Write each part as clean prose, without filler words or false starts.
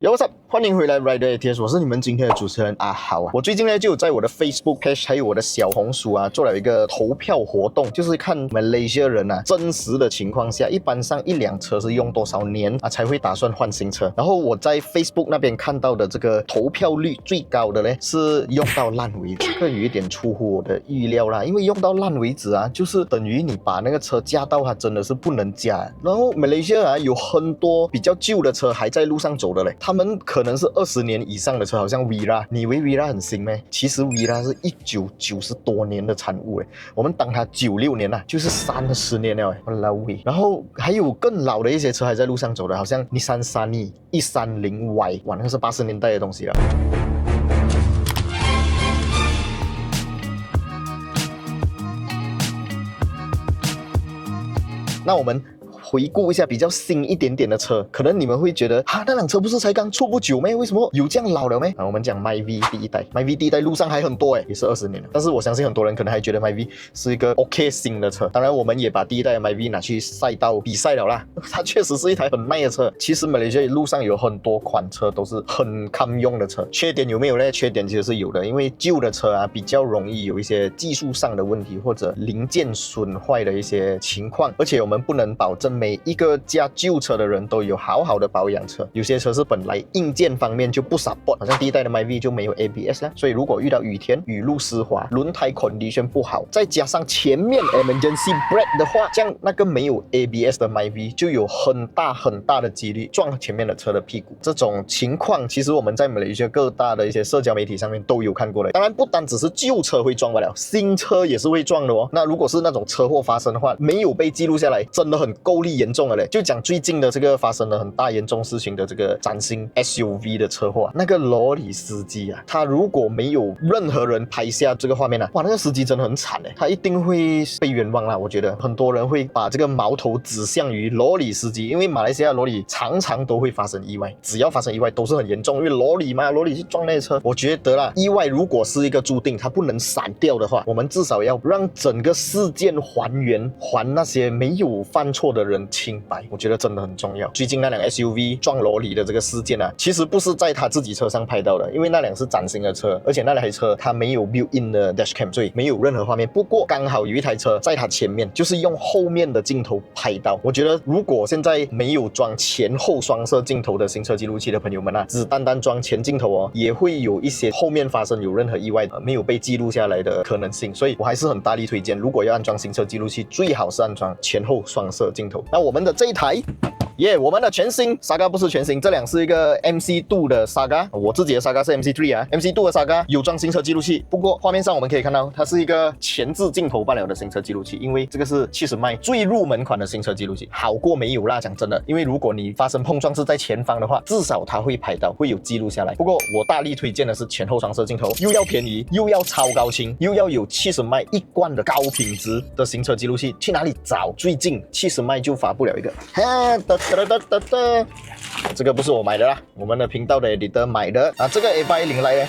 Yo, what's up？ 欢迎回来 Rider ATS， 我是你们今天的主持人阿豪啊。我最近呢就有在我的 Facebook page 还有我的小红书啊做了一个投票活动，就是看Malaysia人啊真实的情况下，一般上一辆车是用多少年啊才会打算换新车。然后我在 Facebook 那边看到的这个投票率最高的呢是用到烂为止，这个有一点出乎我的预料啦，因为用到烂为止啊，就是等于你把那个车加到它真的是不能加。然后Malaysia啊有很多比较旧的车还在路上走的嘞，他们可能是20年以上的车，好像 Vera， 你以为 Vera 很新咩？其实 Vera 是1990多年的产物诶，我们当它96年啊，就是30年了诶，老喂。然后还有更老的一些车还在路上走的，好像 Nissan Sunny 130Y， 哇，那个是80年代的东西了。那我们回顾一下比较新一点点的车，可能你们会觉得那辆车不是才刚出不久咩？为什么有这样老了咩？我们讲 MyV 第一代，MyV 第一代路上还很多也是20年了。但是我相信很多人可能还觉得 MyV 是一个 OK 新的车。当然我们也把第一代的 MyV 拿去赛道比赛了啦，它确实是一台很耐的车。其实马来西亚路上有很多款车都是很堪用的车，缺点有没有呢？缺点其实是有的，因为旧的车啊比较容易有一些技术上的问题或者零件损坏的一些情况，而且我们不能保证每一个驾旧车的人都有好好的保养车，有些车是本来硬件方面就不 support， 好像第一代的 MyV 就没有 ABS 啦，所以如果遇到雨天、雨路湿滑、轮胎 condition 不好，再加上前面 emergency brake 的话，这样那个没有 ABS 的 MyV 就有很大的几率撞前面的车的屁股。这种情况其实我们在马来西亚各大的一些社交媒体上面都有看过的。当然不单只是旧车会撞不了，新车也是会撞的哦。那如果是那种车祸发生的话，没有被记录下来，真的很够力严重了嘞。就讲最近的这个发生了很大严重事情的这个崭新 SUV 的车祸，那个罗里司机啊，他如果没有任何人拍下这个画面啊，哇，那个司机真的很惨他一定会被冤枉啦。我觉得很多人会把这个矛头指向于罗里司机，因为马来西亚罗里常常都会发生意外，只要发生意外都是很严重，因为罗里嘛，罗里去撞那些车。我觉得啦，意外如果是一个注定，它不能闪掉的话，我们至少要让整个事件还原，还那些没有犯错的人清白，我觉得真的很重要。最近那辆 SUV 撞罗里的这个事件啊，其实不是在他自己车上拍到的，因为那辆是崭新的车，而且那台车它没有 built-in 的 dashcam， 所以没有任何画面。不过刚好有一台车在他前面，就是用后面的镜头拍到。我觉得如果现在没有装前后双摄镜头的行车记录器的朋友们啊，只单单装前镜头哦，也会有一些后面发生有任何意外没有被记录下来的可能性。所以我还是很大力推荐，如果要安装行车记录器，最好是安装前后双摄镜头。那我们的这一台我们的全新 Saga 不是全新，这辆是一个 MC2 的 Saga， 我自己的 Saga 是 MC3 啊 ，MC2 的 Saga 有装行车记录器，不过画面上我们可以看到它是一个前置镜头罢了的行车记录器，因为这个是70迈最入门款的行车记录器，好过没有啦，讲真的，因为如果你发生碰撞是在前方的话，至少它会拍到，会有记录下来。不过我大力推荐的是前后双摄镜头，又要便宜，又要超高清，又要有70迈一贯的高品质的行车记录器，去哪里找？最近70迈就发布了一个，这个不是我买的啦，我们的频道的 editor 买的啊。这个 A810 来呢，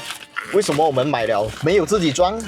为什么我们买了没有自己装？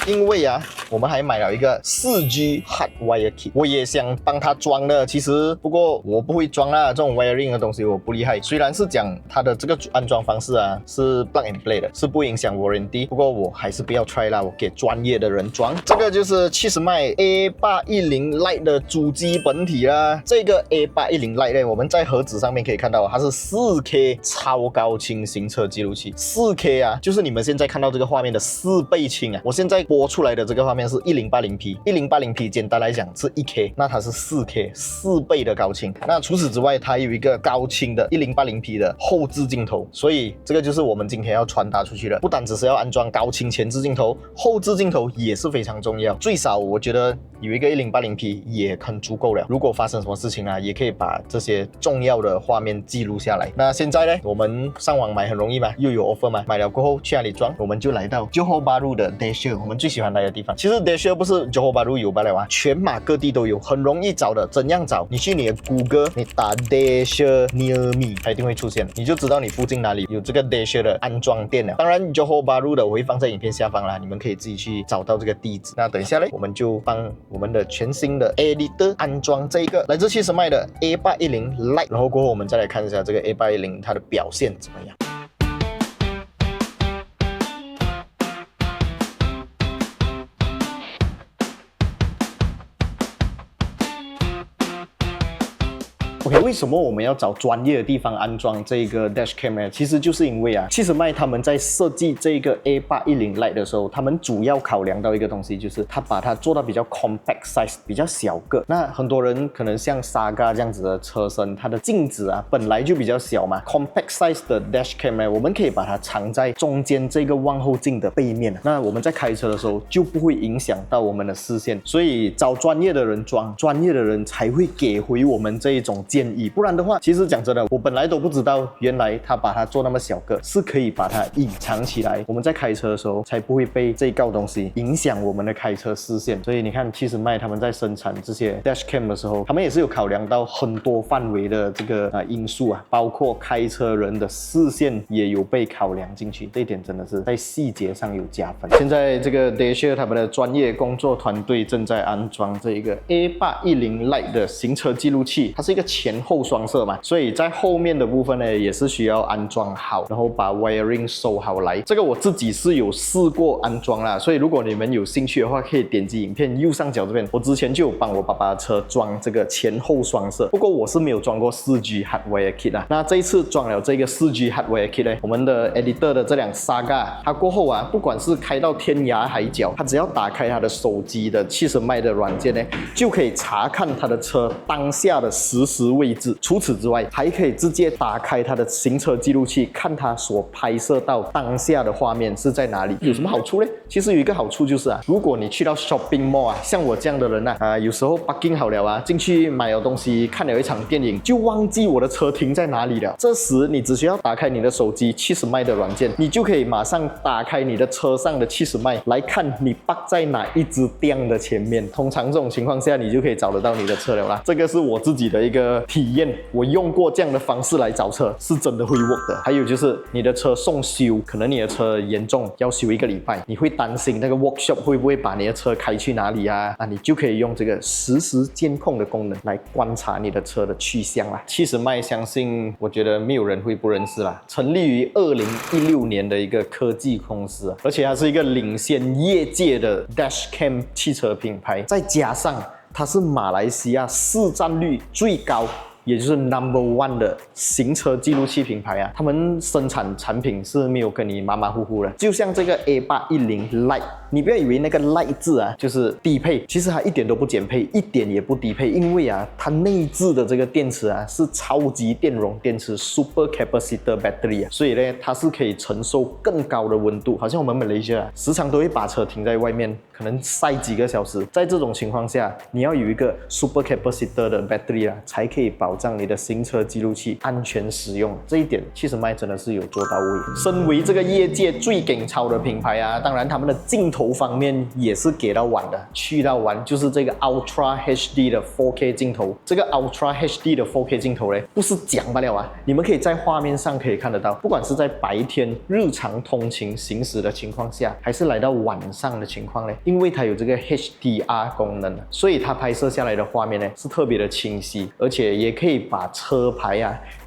因为啊，我们还买了一个4G Hardwire Kit， 我也想帮他装的，其实不过我不会装啦，这种 wiring 的东西我不厉害。虽然是讲它的这个安装方式啊是 plug and play 的，是不影响 warranty， 不过我还是不要 try 啦，我给专业的人装。这个就是70迈 A810 Lite 的主机本体啦。这个 A810 Lite 呢，我们在盒子上面可以看到，它是 4K 超高清行车记录器。4K 啊，就是你们现在看到这个画面的4倍清啊。我现在播出来的这个画面是 1080p，1080p 简单来讲是 1K， 那它是 4K 4倍的高清。那除此之外，它有一个高清的 1080p 的后置镜头，所以这个就是我们今天要传达出去的，不单只是要安装高清前置镜头，后置镜头也是非常重要。最少我觉得有一个 1080p 也很足够了，如果发生什么事情啊，也可以把这些重要的画面记录下来。那现在呢，我们上网买很容易嘛，又有 offer 嘛，买了过后去哪里改装，我们就来到 Johor Bahru 的 Dasher， 我们最喜欢来的地方。其实 Dasher 不是 Johor Bahru 有罢了啊，全马各地都有，很容易找的。怎样找？你去你的谷歌，你打 Dasher near me， 它一定会出现，你就知道你附近哪里有这个 Dasher 的安装店了。当然 Johor Bahru 的我会放在影片下方啦，你们可以自己去找到这个地址。那等一下呢，我们就帮我们的全新的 Editor 安装这一个来自70迈的 A810 Lite， 然后过后我们再来看一下这个 A810 它的表现怎么样。OK， 为什么我们要找专业的地方安装这个 Dashcam 呢？其实就是因为70迈他们在设计这个 A810 Lite 的时候，他们主要考量到一个东西，就是他把它做到比较 compact size， 比较小个。那很多人可能像 Saga 这样子的车身，它的镜子本来就比较小嘛 ，compact size 的 Dashcam 呢，我们可以把它藏在中间这个望后镜的背面。那我们在开车的时候就不会影响到我们的视线，所以找专业的人装，专业的人才会给回我们这一种建议，不然的话，其实讲真的，我本来都不知道，原来他把它做那么小个，是可以把它隐藏起来，我们在开车的时候才不会被这一个东西影响我们的开车视线。所以你看70迈他们在生产这些 Dashcam 的时候，他们也是有考量到很多范围的这个因素包括开车人的视线也有被考量进去，这一点真的是在细节上有加分。现在这个 Dasher 他们的专业工作团队正在安装这一个 A810 Lite 的行车记录器，它是一个前后双摄嘛，所以在后面的部分呢也是需要安装好，然后把 wiring 收好来。这个我自己是有试过安装啦，所以如果你们有兴趣的话，可以点击影片右上角这边，我之前就有帮我爸爸的车装这个前后双摄，不过我是没有装过 4G hardware kit 那这一次装了这个 4G hardware kit 呢，我们的 editor 的这辆 Saga 它过后不管是开到天涯海角，它只要打开它的手机的70迈的软件呢，就可以查看它的车当下的实时位置。除此之外，还可以直接打开它的行车记录器，看它所拍摄到当下的画面是在哪里。有什么好处呢？其实有一个好处就是如果你去到 shopping mall 像我这样的人有时候 parking 好了进去买了东西，看了一场电影，就忘记我的车停在哪里了。这时你只需要打开你的手机70迈的软件，你就可以马上打开你的车上的70迈来看你park在哪一只店的前面。通常这种情况下，你就可以找得到你的车了啦。这个是我自己的一个体验，我用过这样的方式来找车，是真的会 work 的。还有就是你的车送修，可能你的车严重要修1个礼拜，你会担心那个 workshop 会不会把你的车开去哪里那你就可以用这个实时监控的功能来观察你的车的去向啦。70迈相信我觉得没有人会不认识啦，成立于2016年的一个科技公司而且它是一个领先业界的 Dashcam 汽车品牌，再加上它是马来西亚市占率最高，也就是 No.1 的行车记录器品牌他们生产产品是没有跟你马马虎虎的。就像这个 A810 Lite， 你不要以为那个 Lite 字就是低配，其实它一点都不减配，一点也不低配，因为它内置的这个电池是超级电容电池 Super Capacitor Battery 所以呢它是可以承受更高的温度。好像我们马来西亚时常都会把车停在外面，可能晒几个小时，在这种情况下，你要有一个 Super Capacitor 的 Battery 才可以保障你的行车记录器安全使用。这一点70迈真的是有做到位。身为这个业界最顶超的品牌当然他们的镜头方面也是给到完的，去到完就是这个 Ultra HD 的 4K 镜头。这个 Ultra HD 的 4K 镜头呢，不是讲罢了你们可以在画面上可以看得到，不管是在白天日常通勤行驶的情况下，还是来到晚上的情况呢，因为它有这个 HDR 功能，所以它拍摄下来的画面呢是特别的清晰，而且也可以把车牌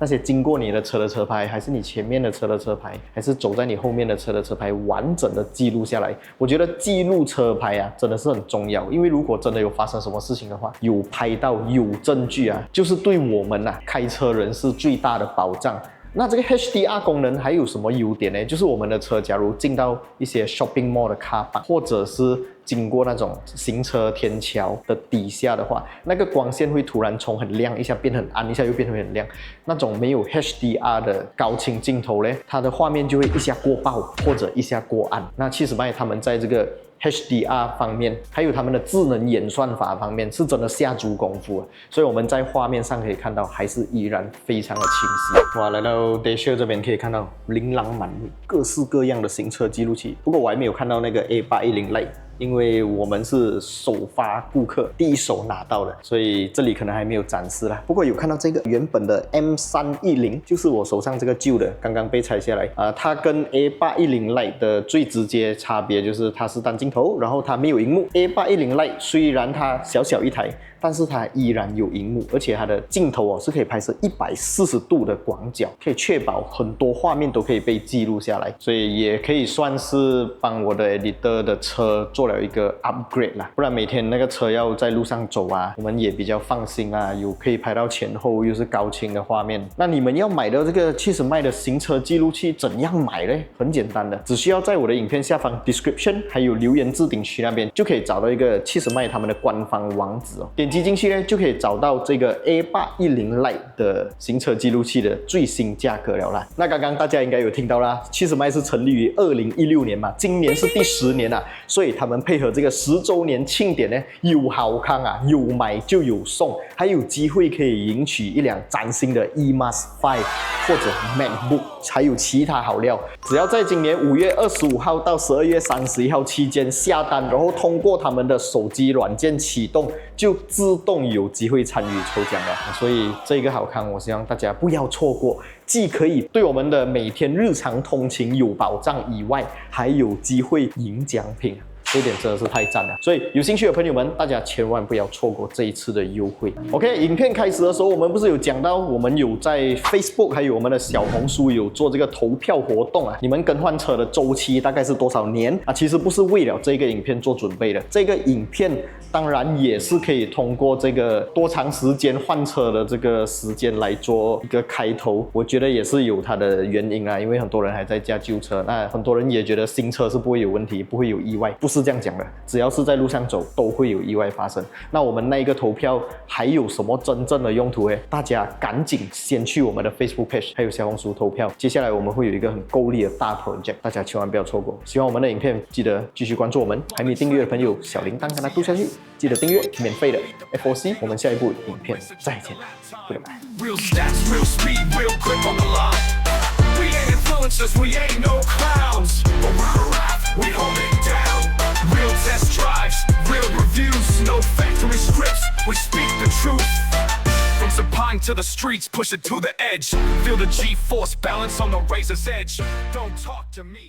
那些经过你的车的车牌，还是你前面的车的车牌，还是走在你后面的车的车牌，完整的记录下来。我觉得记录车牌真的是很重要，因为如果真的有发生什么事情的话，有拍到有证据就是对我们开车人是最大的保障。那这个 HDR 功能还有什么优点呢？就是我们的车假如进到一些 shopping mall 的 car park， 或者是经过那种行车天桥的底下的话，那个光线会突然从很亮一下变很暗，一下又变回很亮。那种没有 HDR 的高清镜头呢，它的画面就会一下过曝或者一下过暗。那70迈他们在这个 HDR 方面，还有他们的智能演算法方面，是真的下足功夫了。所以我们在画面上可以看到，还是依然非常的清晰。哇，来到 Dacia 这边可以看到琳琅满目、各式各样的行车记录器。不过我还没有看到那个 A810 Lite。因为我们是首发顾客，第一手拿到的，所以这里可能还没有展示啦。不过有看到这个原本的 M310，就是我手上这个旧的，刚刚被拆下来。它跟 A810 Lite 的最直接差别就是它是单镜头，然后它没有萤幕。A810 Lite 虽然它小小一台，但是它依然有萤幕，而且它的镜头是可以拍摄140度的广角，可以确保很多画面都可以被记录下来，所以也可以算是帮我的 editor 的车做了一个 upgrade 啦。不然每天那个车要在路上走啊，我们也比较放心啊，有可以拍到前后又是高清的画面。那你们要买到这个70迈的行车记录器怎样买呢？很简单的，只需要在我的影片下方 description 还有留言置顶区那边就可以找到一个70迈他们的官方网址哦。点击进去呢，就可以找到这个 A810 Lite 的行车记录器的最新价格了啦。那刚刚大家应该有听到啦，70迈是成立于2016年嘛，今年是第10年啦，所以他们配合这个10周年庆典呢，有好康啊，有买就有送，还有机会可以赢取一辆崭新的 eMAS5 或者 MacBook， 还有其他好料。只要在今年5月25号到12月31号期间下单，然后通过他们的手机软件启动，就自动有机会参与抽奖了。所以这个好康，我希望大家不要错过，既可以对我们的每天日常通勤有保障以外，还有机会赢奖品。这点真的是太赞了，所以有兴趣的朋友们，大家千万不要错过这一次的优惠。OK， 影片开始的时候，我们不是有讲到，我们有在 Facebook 还有我们的小红书有做这个投票活动啊。你们更换车的周期大概是多少年啊？其实不是为了这个影片做准备的，这个影片当然也是可以通过这个多长时间换车的这个时间来做一个开头。我觉得也是有它的原因啊，因为很多人还在驾旧车，那很多人也觉得新车是不会有问题，不会有意外，不是这样讲的，只要是在路上走都会有意外发生。那我们那一个投票还有什么真正的用途呢？大家赶紧先去我们的 Facebook page 还有小红书投票。接下来我们会有一个很够力的大 project， 大家千万不要错过。喜欢我们的影片，记得继续关注我们。还没订阅的朋友，小铃铛跟它嘟下去，记得订阅，免费的 FOC。我们下一部影片再见，不拜拜。Real stats, real speed, real grip on the line. We ain't influencers, we ain't no clowns. But we're alive, we hold it down. Real test drives, real reviews, no factory scripts, we speak the truth. From Sapine to the streets, push it to the edge. Feel the G-force balance on the razor's edge. Don't talk to me.